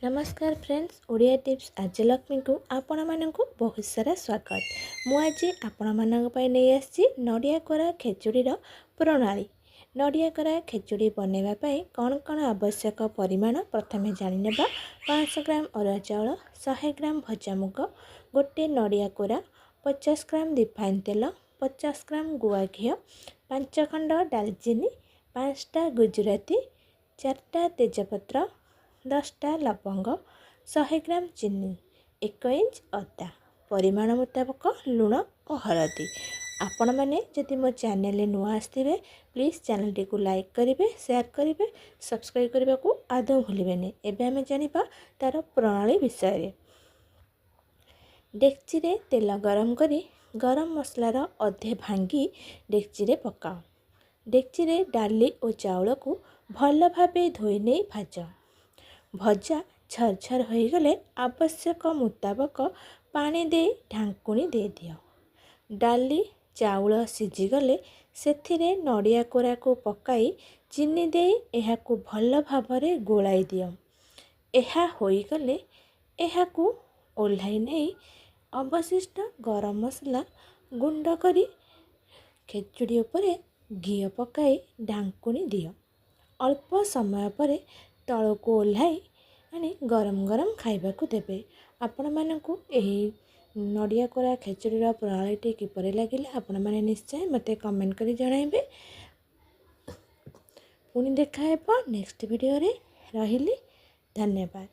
नमस्कार friends, Odia tips RJLAXMI को आपण मानक बहुत सारा स्वागत। मुझे आपण मानक नहीं आसी नड़िया कोरा खेचुड़ीर प्रणाली। नड़िया कोरा खेचुड़ी बनवाई कौन कौन आवश्यक परिमाण प्रथमे जाने। 500 ग्राम अरुआ चाउल, 100 ग्राम भजा मुग, गोटे नड़िया कोरा, 50 ग्राम रिफाइन तेल, 50 ग्राम गुआ घी, 5 खंड डालचीनी, 5टा गुजराती, 4टा तेजपत्र, 10टा लवंग, 100 ग्राम चीनी, 1 इंच अदा, परिमाण मुताबक लुण और हलदी। आपण मैंने जदि मो चैनल नुआ आसथिबे प्लीज चैनल टी को लाइक करेंगे, शेयर करेंगे, सब्सक्राइब करने को आदौ भूलें। एबे आमे जानिबा तार प्रणाली विषय। डेक्ची रे तेल गरम करी गरम मसलार अधे भांगी डेक्ची रे पकाओ। डेक्ची रे डाली और चाउल को भल भाबे धोई नहीं भाज। भजा झरझर हो गले आवश्यक मुताबक पानी दे ढांकुणी दे दियो। डाली चाउल सिझीगले सेथिरे नड़िया कोरा को पकाई चीनी दे एहाकू भल भाबरे गोलाई दियो। एहा होइगले एहाकू ओल्हाई नहीं अवशिष्ट गरम मसला गुंड करी खेचुड़ी उपरे घी पकाई ढांकुणी दियो। अल्प समय परे तल को ओल्हाई आनी गरम गरम खाइबाकू देबे। आपण मानकू एही नड़िया कोरा खेचुड़ीर प्रणाली किपरि लागिला आपण माने निश्चय मते कमेंट करी जणाइबे। पुणी देखा हेबो नेक्स्ट वीडियो रे। रहिली, धन्यवाद।